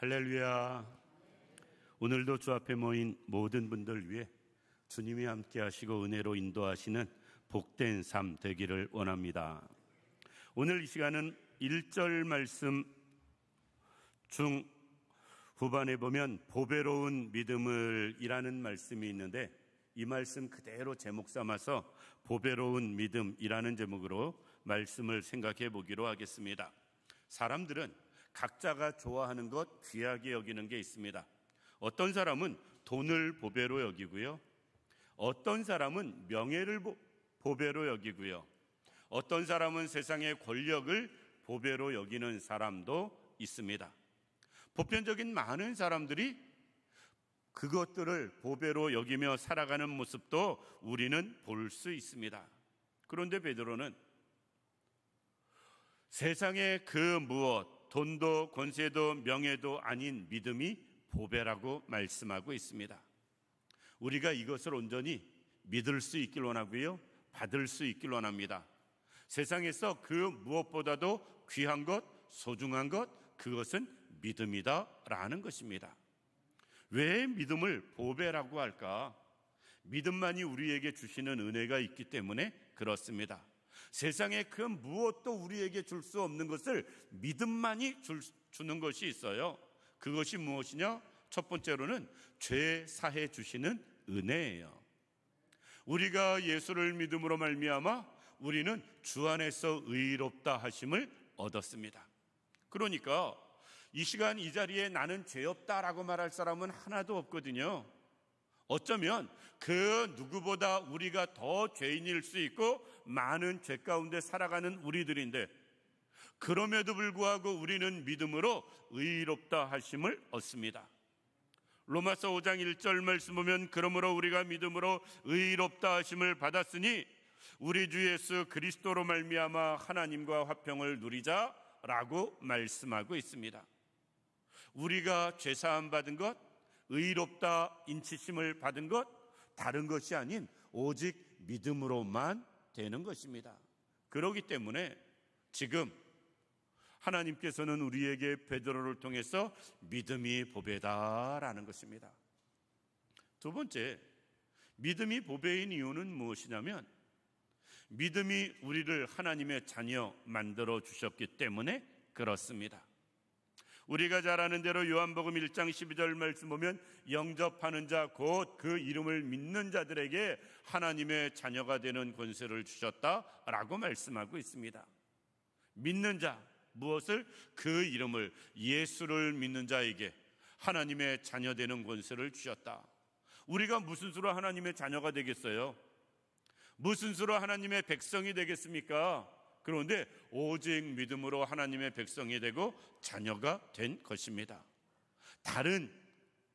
할렐루야. 오늘도 주 앞에 모인 모든 분들 위해 주님이 함께 하시고 은혜로 인도하시는 복된 삶 되기를 원합니다. 오늘 이 시간은 1절 말씀 중 후반에 보면 보배로운 믿음을 이라는 말씀이 있는데, 이 말씀 그대로 제목 삼아서 보배로운 믿음이라는 제목으로 말씀을 생각해 보기로 하겠습니다. 사람들은 각자가 좋아하는 것, 귀하게 여기는 게 있습니다. 어떤 사람은 돈을 보배로 여기고요, 어떤 사람은 명예를 보배로 여기고요, 어떤 사람은 세상의 권력을 보배로 여기는 사람도 있습니다. 보편적인 많은 사람들이 그것들을 보배로 여기며 살아가는 모습도 우리는 볼 수 있습니다. 그런데 베드로는 세상의 그 무엇, 돈도 권세도 명예도 아닌 믿음이 보배라고 말씀하고 있습니다. 우리가 이것을 온전히 믿을 수 있길 원하고요, 받을 수 있길 원합니다. 세상에서 그 무엇보다도 귀한 것, 소중한 것, 그것은 믿음이다라는 것입니다. 왜 믿음을 보배라고 할까? 믿음만이 우리에게 주시는 은혜가 있기 때문에 그렇습니다. 세상에 그 무엇도 우리에게 줄 수 없는 것을 믿음만이 주는 것이 있어요. 그것이 무엇이냐? 첫 번째로는 죄 사해 주시는 은혜예요. 우리가 예수를 믿음으로 말미암아 우리는 주 안에서 의롭다 하심을 얻었습니다. 그러니까 이 시간 이 자리에 나는 죄 없다라고 말할 사람은 하나도 없거든요. 어쩌면 그 누구보다 우리가 더 죄인일 수 있고 많은 죄 가운데 살아가는 우리들인데, 그럼에도 불구하고 우리는 믿음으로 의롭다 하심을 얻습니다. 로마서 5장 1절 말씀 보면, 그러므로 우리가 믿음으로 의롭다 하심을 받았으니 우리 주 예수 그리스도로 말미암아 하나님과 화평을 누리자라고 말씀하고 있습니다. 우리가 죄사함 받은 것, 의롭다 인치심을 받은 것, 다른 것이 아닌 오직 믿음으로만 되는 것입니다. 그렇기 때문에 지금 하나님께서는 우리에게 베드로를 통해서 믿음이 보배다라는 것입니다. 두 번째, 믿음이 보배인 이유는 무엇이냐면, 믿음이 우리를 하나님의 자녀 만들어 주셨기 때문에 그렇습니다. 우리가 잘 아는 대로 요한복음 1장 12절 말씀 보면, 영접하는 자 곧 그 이름을 믿는 자들에게 하나님의 자녀가 되는 권세를 주셨다라고 말씀하고 있습니다. 믿는 자, 무엇을? 그 이름을, 예수를 믿는 자에게 하나님의 자녀 되는 권세를 주셨다. 우리가 무슨 수로 하나님의 자녀가 되겠어요? 무슨 수로 하나님의 백성이 되겠습니까? 그런데 오직 믿음으로 하나님의 백성이 되고 자녀가 된 것입니다. 다른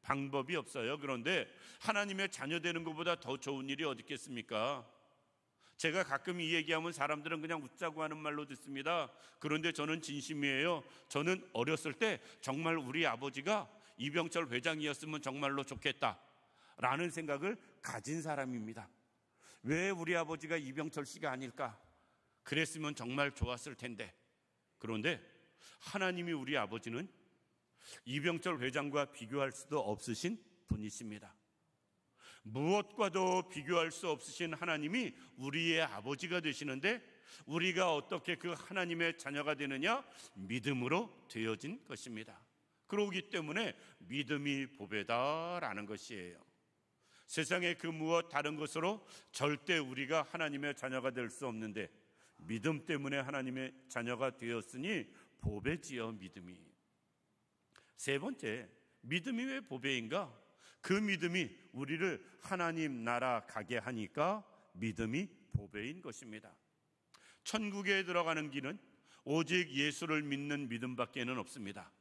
방법이 없어요. 그런데 하나님의 자녀 되는 것보다 더 좋은 일이 어디 있겠습니까? 제가 가끔 이 얘기하면 사람들은 그냥 웃자고 하는 말로 듣습니다. 그런데 저는 진심이에요. 저는 어렸을 때 정말 우리 아버지가 이병철 회장이었으면 정말로 좋겠다라는 생각을 가진 사람입니다. 왜 우리 아버지가 이병철 씨가 아닐까? 그랬으면 정말 좋았을 텐데. 그런데 하나님이 우리 아버지는 이병철 회장과 비교할 수도 없으신 분이십니다. 무엇과도 비교할 수 없으신 하나님이 우리의 아버지가 되시는데, 우리가 어떻게 그 하나님의 자녀가 되느냐? 믿음으로 되어진 것입니다. 그러기 때문에 믿음이 보배다라는 것이에요. 세상의 그 무엇 다른 것으로 절대 우리가 하나님의 자녀가 될 수 없는데, 믿음 때문에 하나님의 자녀가 되었으니 보배지요, 믿음이. 세 번째, 믿음이 왜 보배인가? 그 믿음이 우리를 하나님 나라 가게 하니까 믿음이 보배인 것입니다. 천국에 들어가는 길은 오직 예수를 믿는 믿음밖에는 없습니다.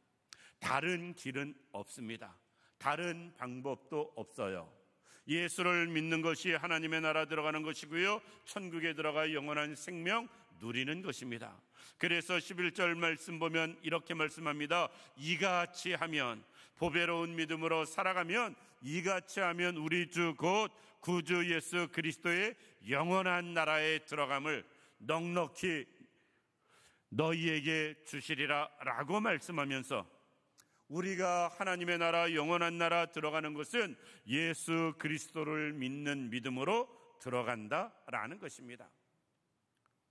다른 길은 없습니다. 다른 방법도 없어요. 예수를 믿는 것이 하나님의 나라 들어가는 것이고요, 천국에 들어가 영원한 생명 누리는 것입니다. 그래서 11절 말씀 보면 이렇게 말씀합니다. 이같이 하면, 보배로운 믿음으로 살아가면, 이같이 하면 우리 주 곧 구주 예수 그리스도의 영원한 나라에 들어감을 넉넉히 너희에게 주시리라 라고 말씀하면서 우리가 하나님의 나라, 영원한 나라 들어가는 것은 예수 그리스도를 믿는 믿음으로 들어간다라는 것입니다.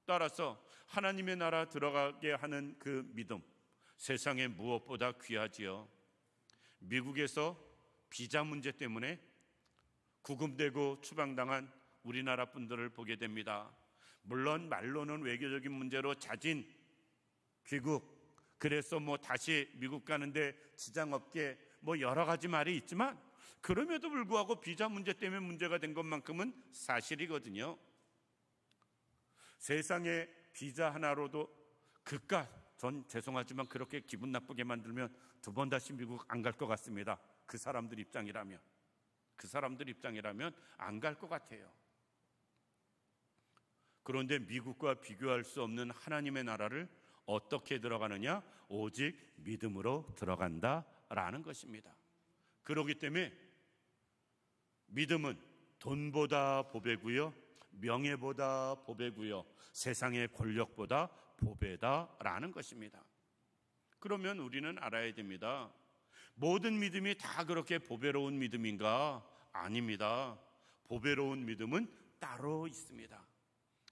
따라서 하나님의 나라 들어가게 하는 그 믿음, 세상에 무엇보다 귀하지요. 미국에서 비자 문제 때문에 구금되고 추방당한 우리나라 분들을 보게 됩니다. 물론 말로는 외교적인 문제로 자진 귀국, 그래서 다시 미국 가는데 지장 없게 여러 가지 말이 있지만, 그럼에도 불구하고 비자 문제 때문에 문제가 된 것만큼은 사실이거든요. 세상에 비자 하나로도 전 죄송하지만 그렇게 기분 나쁘게 만들면 두 번 다시 미국 안 갈 것 같습니다. 그 사람들 입장이라면 안 갈 것 같아요. 그런데 미국과 비교할 수 없는 하나님의 나라를 어떻게 들어가느냐? 오직 믿음으로 들어간다라는 것입니다. 그렇기 때문에 믿음은 돈보다 보배고요, 명예보다 보배고요, 세상의 권력보다 보배다라는 것입니다. 그러면 우리는 알아야 됩니다. 모든 믿음이 다 그렇게 보배로운 믿음인가? 아닙니다. 보배로운 믿음은 따로 있습니다.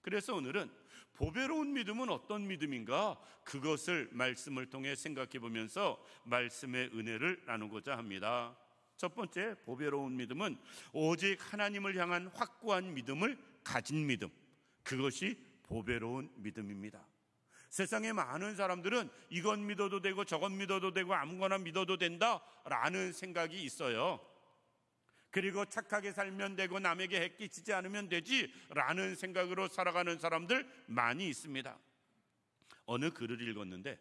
그래서 오늘은 보배로운 믿음은 어떤 믿음인가? 그것을 말씀을 통해 생각해 보면서 말씀의 은혜를 나누고자 합니다. 첫 번째, 보배로운 믿음은 오직 하나님을 향한 확고한 믿음을 가진 믿음, 그것이 보배로운 믿음입니다. 세상에 많은 사람들은 이건 믿어도 되고 저건 믿어도 되고 아무거나 믿어도 된다라는 생각이 있어요. 그리고 착하게 살면 되고 남에게 해끼치지 않으면 되지라는 생각으로 살아가는 사람들 많이 있습니다. 어느 글을 읽었는데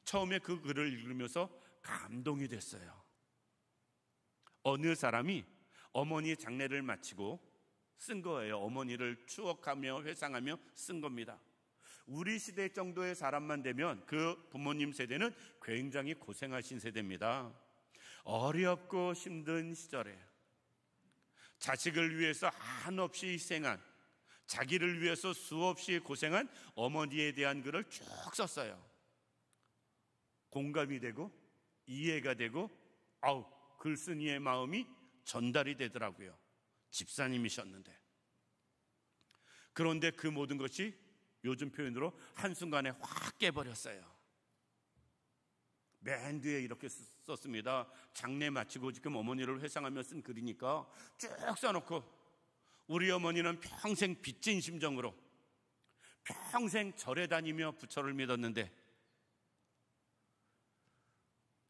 처음에 그 글을 읽으면서 감동이 됐어요. 어느 사람이 어머니 장례를 마치고 쓴 거예요. 어머니를 추억하며 회상하며 쓴 겁니다. 우리 시대 정도의 사람만 되면 그 부모님 세대는 굉장히 고생하신 세대입니다. 어렵고 힘든 시절에 자식을 위해서 한없이 희생한, 자기를 위해서 수없이 고생한 어머니에 대한 글을 쭉 썼어요. 공감이 되고 이해가 되고 글쓴 이의 마음이 전달이 되더라고요. 집사님이셨는데. 그런데 그 모든 것이 요즘 표현으로 한순간에 확 깨버렸어요. 맨 뒤에 이렇게 썼습니다. 장례 마치고 지금 어머니를 회상하며 쓴 글이니까 쭉 써놓고, 우리 어머니는 평생 빚진 심정으로 평생 절에 다니며 부처를 믿었는데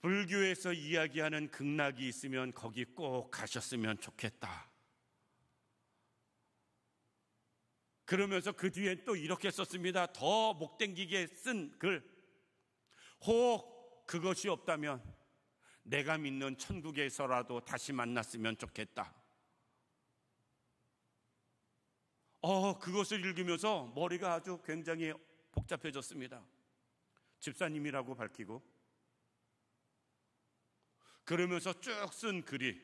불교에서 이야기하는 극락이 있으면 거기 꼭 가셨으면 좋겠다. 그러면서 그 뒤에 또 이렇게 썼습니다. 더 목 땡기게 쓴 글. 혹 그것이 없다면 내가 믿는 천국에서라도 다시 만났으면 좋겠다. 그것을 읽으면서 머리가 아주 굉장히 복잡해졌습니다. 집사님이라고 밝히고, 그러면서 쭉 쓴 글이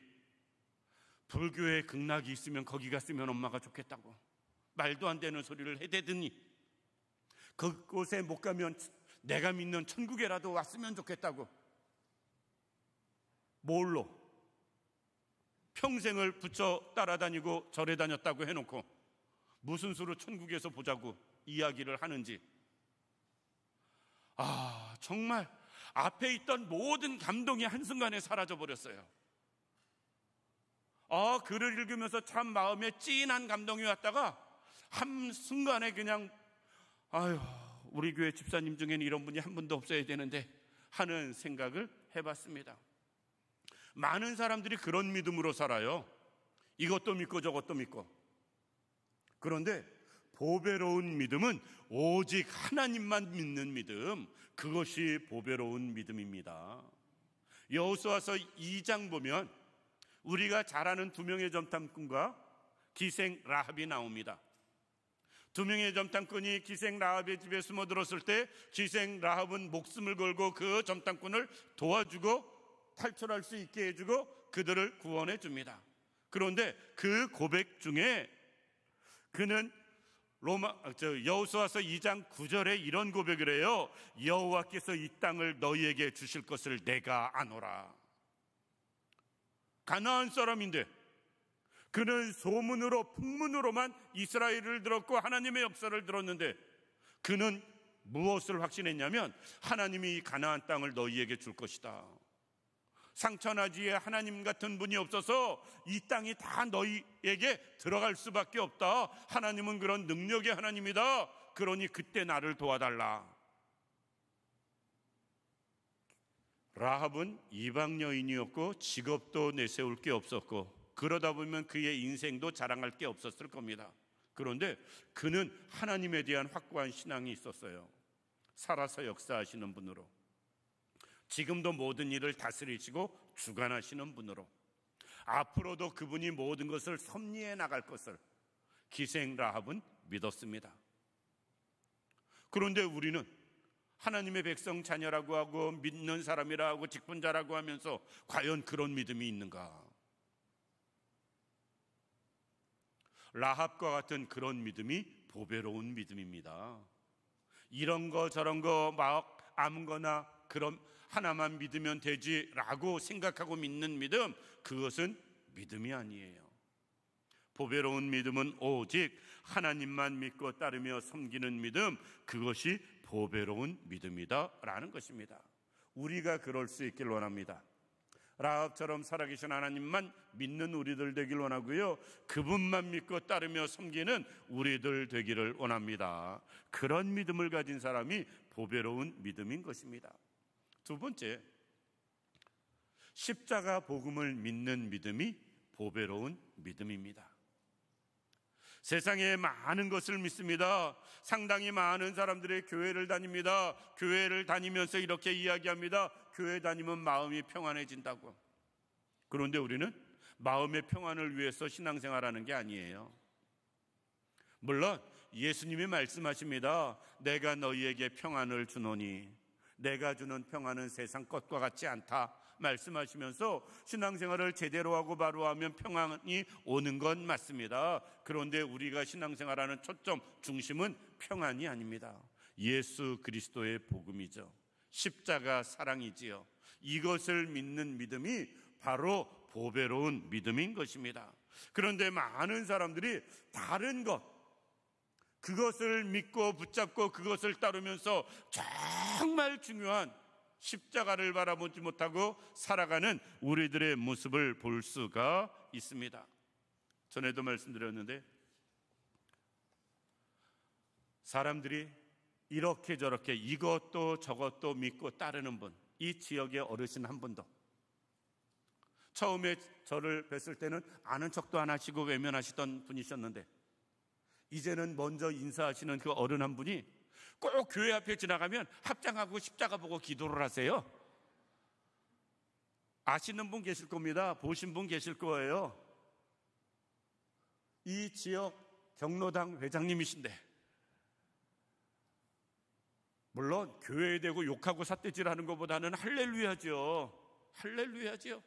불교에 극락이 있으면 거기 갔으면 엄마가 좋겠다고 말도 안 되는 소리를 해대더니 그곳에 못 가면 내가 믿는 천국에라도 왔으면 좋겠다고, 뭘로? 평생을 부처 따라다니고 절에 다녔다고 해놓고 무슨 수로 천국에서 보자고 이야기를 하는지, 정말 앞에 있던 모든 감동이 한순간에 사라져버렸어요. 글을 읽으면서 참 마음에 찐한 감동이 왔다가 한순간에 그냥 우리 교회 집사님 중에는 이런 분이 한 분도 없어야 되는데 하는 생각을 해봤습니다. 많은 사람들이 그런 믿음으로 살아요. 이것도 믿고 저것도 믿고. 그런데 보배로운 믿음은 오직 하나님만 믿는 믿음, 그것이 보배로운 믿음입니다. 여호수아서 2장 보면 우리가 잘 아는 두 명의 점탐꾼과 기생 라합이 나옵니다. 두 명의 점탐꾼이 기생 라합의 집에 숨어들었을 때 기생 라합은 목숨을 걸고 그 점탐꾼을 도와주고 탈출할 수 있게 해주고 그들을 구원해 줍니다. 그런데 그 고백 중에 그는 여호수아서 2장 9절에 이런 고백을 해요. 여호와께서 이 땅을 너희에게 주실 것을 내가 아노라. 가나안 사람인데 그는 소문으로 풍문으로만 이스라엘을 들었고 하나님의 역사를 들었는데 그는 무엇을 확신했냐면 하나님이 이 가나안 땅을 너희에게 줄 것이다. 상천하지에 하나님 같은 분이 없어서 이 땅이 다 너희에게 들어갈 수밖에 없다. 하나님은 그런 능력의 하나님이다. 그러니 그때 나를 도와달라. 라합은 이방 여인이었고 직업도 내세울 게 없었고 그러다 보면 그의 인생도 자랑할 게 없었을 겁니다. 그런데 그는 하나님에 대한 확고한 신앙이 있었어요. 살아서 역사하시는 분으로, 지금도 모든 일을 다스리시고 주관하시는 분으로, 앞으로도 그분이 모든 것을 섭리해 나갈 것을 기생 라합은 믿었습니다. 그런데 우리는 하나님의 백성 자녀라고 하고 믿는 사람이라고 직분자라고 하면서 과연 그런 믿음이 있는가? 라합과 같은 그런 믿음이 보배로운 믿음입니다. 이런 거 저런 거 막 아무거나 그럼 하나만 믿으면 되지라고 생각하고 믿는 믿음, 그것은 믿음이 아니에요. 보배로운 믿음은 오직 하나님만 믿고 따르며 섬기는 믿음, 그것이 보배로운 믿음이다라는 것입니다. 우리가 그럴 수 있길 원합니다. 라합처럼 살아계신 하나님만 믿는 우리들 되길 원하고요, 그분만 믿고 따르며 섬기는 우리들 되기를 원합니다. 그런 믿음을 가진 사람이 보배로운 믿음인 것입니다. 두 번째, 십자가 복음을 믿는 믿음이 보배로운 믿음입니다. 세상에 많은 것을 믿습니다. 상당히 많은 사람들의 교회를 다닙니다. 교회를 다니면서 이렇게 이야기합니다. 교회 다니면 마음이 평안해진다고. 그런데 우리는 마음의 평안을 위해서 신앙생활하는 게 아니에요. 물론 예수님이 말씀하십니다. 내가 너희에게 평안을 주노니 내가 주는 평안은 세상 것과 같지 않다 말씀하시면서 신앙생활을 제대로 하고 바로 하면 평안이 오는 건 맞습니다. 그런데 우리가 신앙생활하는 초점, 중심은 평안이 아닙니다. 예수 그리스도의 복음이죠. 십자가 사랑이지요. 이것을 믿는 믿음이 바로 보배로운 믿음인 것입니다. 그런데 많은 사람들이 다른 것, 그것을 믿고 붙잡고 그것을 따르면서 정말 중요한 십자가를 바라보지 못하고 살아가는 우리들의 모습을 볼 수가 있습니다. 전에도 말씀드렸는데 사람들이 이렇게 저렇게 이것도 저것도 믿고 따르는 분, 이 지역의 어르신 한 분도 처음에 저를 뵀을 때는 아는 척도 안 하시고 외면하시던 분이셨는데 이제는 먼저 인사하시는 그 어른 한 분이 꼭 교회 앞에 지나가면 합장하고 십자가 보고 기도를 하세요. 아시는 분 계실 겁니다. 보신 분 계실 거예요. 이 지역 경로당 회장님이신데 물론 교회에 대고 욕하고 삿대질하는 것보다는 할렐루야죠. 할렐루야죠.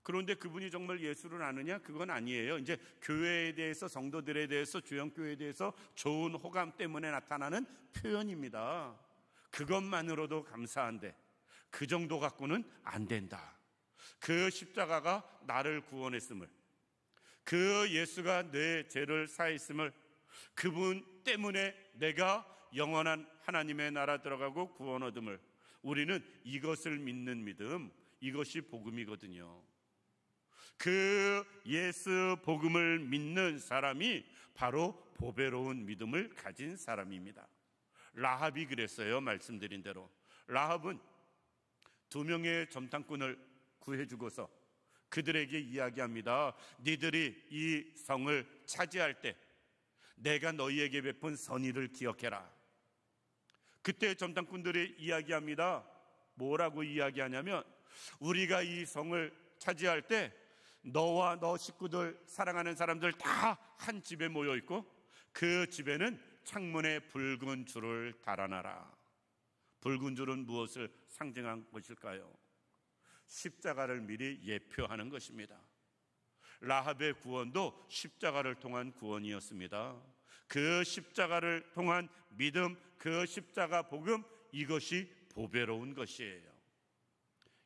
그런데 그분이 정말 예수를 아느냐? 그건 아니에요. 이제 교회에 대해서, 성도들에 대해서, 주영교회에 대해서 좋은 호감 때문에 나타나는 표현입니다. 그것만으로도 감사한데 그 정도 갖고는 안 된다. 그 십자가가 나를 구원했음을, 그 예수가 내 죄를 사했음을, 그분 때문에 내가 영원한 하나님의 나라 들어가고 구원 얻음을, 우리는 이것을 믿는 믿음, 이것이 복음이거든요. 그 예수 복음을 믿는 사람이 바로 보배로운 믿음을 가진 사람입니다. 라합이 그랬어요. 말씀드린 대로 라합은 2명의 점탕꾼을 구해주고서 그들에게 이야기합니다. 니들이 이 성을 차지할 때 내가 너희에게 베푼 선의를 기억해라. 그때 점탕꾼들이 이야기합니다. 뭐라고 이야기하냐면 우리가 이 성을 차지할 때 너와 너 식구들, 사랑하는 사람들 다 한 집에 모여 있고 그 집에는 창문에 붉은 줄을 달아놔라. 붉은 줄은 무엇을 상징한 것일까요? 십자가를 미리 예표하는 것입니다. 라합의 구원도 십자가를 통한 구원이었습니다. 그 십자가를 통한 믿음, 그 십자가 복음, 이것이 보배로운 것이에요.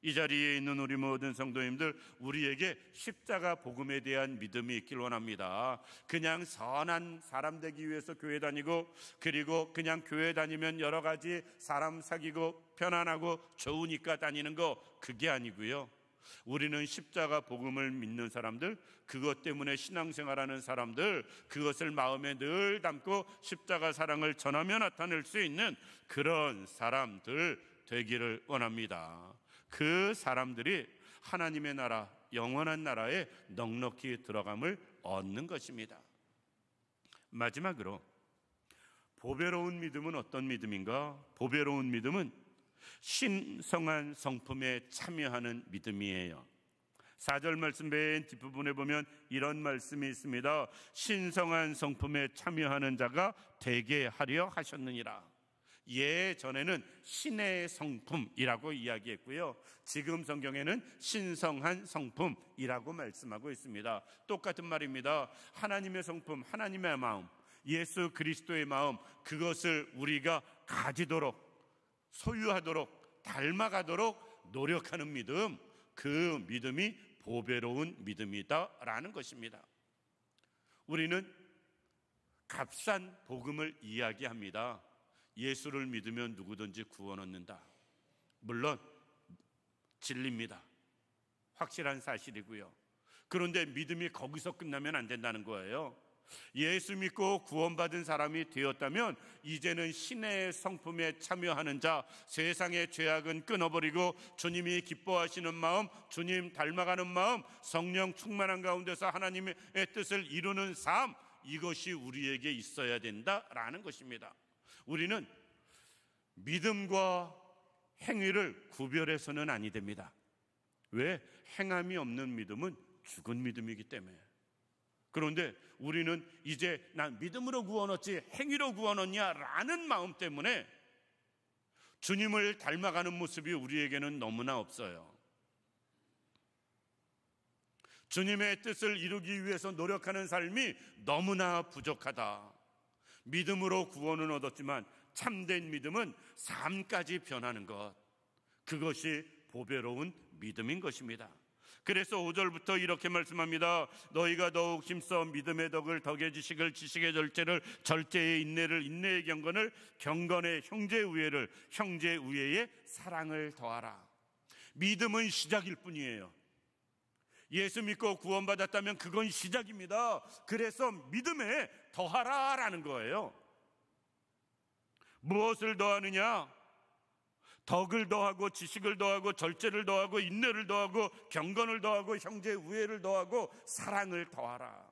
이 자리에 있는 우리 모든 성도님들, 우리에게 십자가 복음에 대한 믿음이 있길 원합니다. 그냥 선한 사람 되기 위해서 교회 다니고, 그리고 그냥 교회 다니면 여러 가지 사람 사귀고 편안하고 좋으니까 다니는 거, 그게 아니고요. 우리는 십자가 복음을 믿는 사람들, 그것 때문에 신앙생활하는 사람들, 그것을 마음에 늘 담고 십자가 사랑을 전하며 나타낼 수 있는 그런 사람들 되기를 원합니다. 그 사람들이 하나님의 나라, 영원한 나라에 넉넉히 들어감을 얻는 것입니다. 마지막으로 보배로운 믿음은 어떤 믿음인가? 보배로운 믿음은 신성한 성품에 참여하는 믿음이에요. 4절 말씀 맨 뒷부분에 보면 이런 말씀이 있습니다. 신성한 성품에 참여하는 자가 되게 하려 하셨느니라. 예전에는 신의 성품이라고 이야기했고요, 지금 성경에는 신성한 성품이라고 말씀하고 있습니다. 똑같은 말입니다. 하나님의 성품, 하나님의 마음, 예수 그리스도의 마음, 그것을 우리가 가지도록, 소유하도록, 닮아가도록 노력하는 믿음, 그 믿음이 보배로운 믿음이다라는 것입니다. 우리는 값싼 복음을 이야기합니다. 예수를 믿으면 누구든지 구원 얻는다. 물론 진리입니다. 확실한 사실이고요. 그런데 믿음이 거기서 끝나면 안 된다는 거예요. 예수 믿고 구원받은 사람이 되었다면 이제는 신의 성품에 참여하는 자, 세상의 죄악은 끊어버리고 주님이 기뻐하시는 마음, 주님 닮아가는 마음, 성령 충만한 가운데서 하나님의 뜻을 이루는 삶, 이것이 우리에게 있어야 된다라는 것입니다. 우리는 믿음과 행위를 구별해서는 아니 됩니다. 왜? 행함이 없는 믿음은 죽은 믿음이기 때문에. 그런데 우리는 이제 난 믿음으로 구원 얻지 행위로 구원 얻냐라는 마음 때문에 주님을 닮아가는 모습이 우리에게는 너무나 없어요. 주님의 뜻을 이루기 위해서 노력하는 삶이 너무나 부족하다. 믿음으로 구원은 얻었지만 참된 믿음은 삶까지 변하는 것, 그것이 보배로운 믿음인 것입니다. 그래서 5절부터 이렇게 말씀합니다. 너희가 더욱 힘써 믿음의 덕을 덕의 지식을 지식의 절제를, 절제의 인내를, 인내의 경건을, 경건의 형제 우애를, 형제 우애의 사랑을 더하라. 믿음은 시작일 뿐이에요. 예수 믿고 구원받았다면 그건 시작입니다. 그래서 믿음에 더하라라는 거예요. 무엇을 더하느냐? 덕을 더하고 지식을 더하고 절제를 더하고 인내를 더하고 경건을 더하고 형제 우애를 더하고 사랑을 더하라.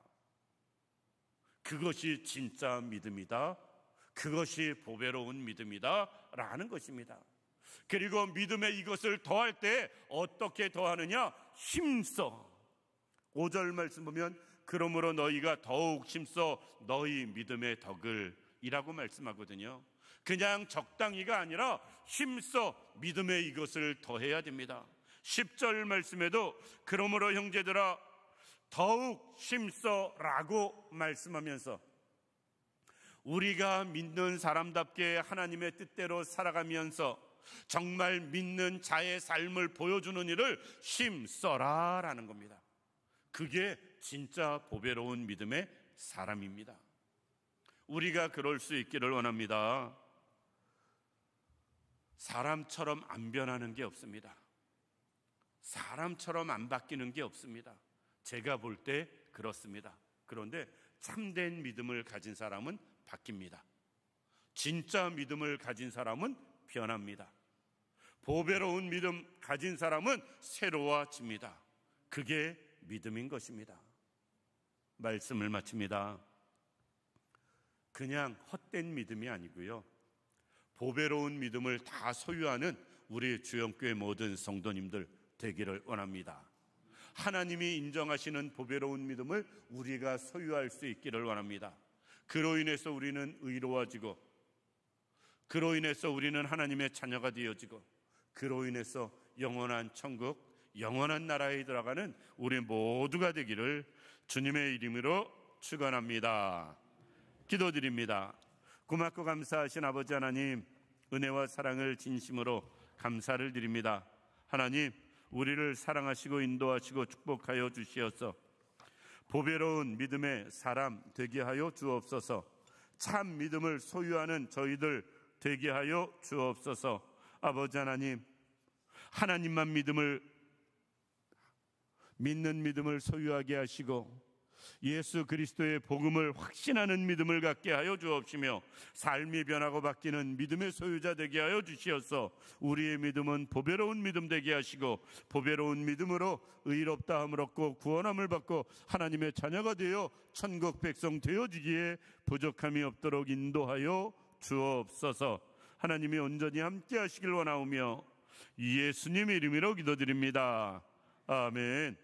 그것이 진짜 믿음이다. 그것이 보배로운 믿음이다 라는 것입니다. 그리고 믿음에 이것을 더할 때 어떻게 더하느냐? 힘써. 5절 말씀 보면 그러므로 너희가 더욱 힘써 너희 믿음의 덕을 이라고 말씀하거든요. 그냥 적당히가 아니라 힘써 믿음에 이것을 더해야 됩니다. 10절 말씀에도 그러므로 형제들아 더욱 힘써 라고 말씀하면서 우리가 믿는 사람답게 하나님의 뜻대로 살아가면서 정말 믿는 자의 삶을 보여주는 일을 힘써라 라는 겁니다. 그게 진짜 보배로운 믿음의 사람입니다. 우리가 그럴 수 있기를 원합니다. 사람처럼 안 변하는 게 없습니다. 사람처럼 안 바뀌는 게 없습니다. 제가 볼 때 그렇습니다. 그런데 참된 믿음을 가진 사람은 바뀝니다. 진짜 믿음을 가진 사람은 변합니다. 보배로운 믿음 가진 사람은 새로워집니다. 그게 믿음인 것입니다. 말씀을 마칩니다. 그냥 헛된 믿음이 아니고요, 보배로운 믿음을 다 소유하는 우리 주영교회 모든 성도님들 되기를 원합니다. 하나님이 인정하시는 보배로운 믿음을 우리가 소유할 수 있기를 원합니다. 그로 인해서 우리는 의로워지고, 그로 인해서 우리는 하나님의 자녀가 되어지고, 그로 인해서 영원한 천국, 영원한 나라에 들어가는 우리 모두가 되기를 주님의 이름으로 축원합니다. 기도드립니다. 고맙고 감사하신 아버지 하나님, 은혜와 사랑을 진심으로 감사를 드립니다. 하나님, 우리를 사랑하시고 인도하시고 축복하여 주시어서 보배로운 믿음의 사람 되게 하여 주옵소서. 참 믿음을 소유하는 저희들 되게 하여 주옵소서. 아버지 하나님, 하나님만 믿는 믿음을 소유하게 하시고 예수 그리스도의 복음을 확신하는 믿음을 갖게 하여 주옵시며 삶이 변하고 바뀌는 믿음의 소유자 되게 하여 주시어서 우리의 믿음은 보배로운 믿음 되게 하시고 보배로운 믿음으로 의롭다함을 얻고 구원함을 받고 하나님의 자녀가 되어 천국 백성 되어지기에 부족함이 없도록 인도하여 주옵소서. 하나님이 온전히 함께 하시길 원하오며 예수님의 이름으로 기도드립니다. 아멘.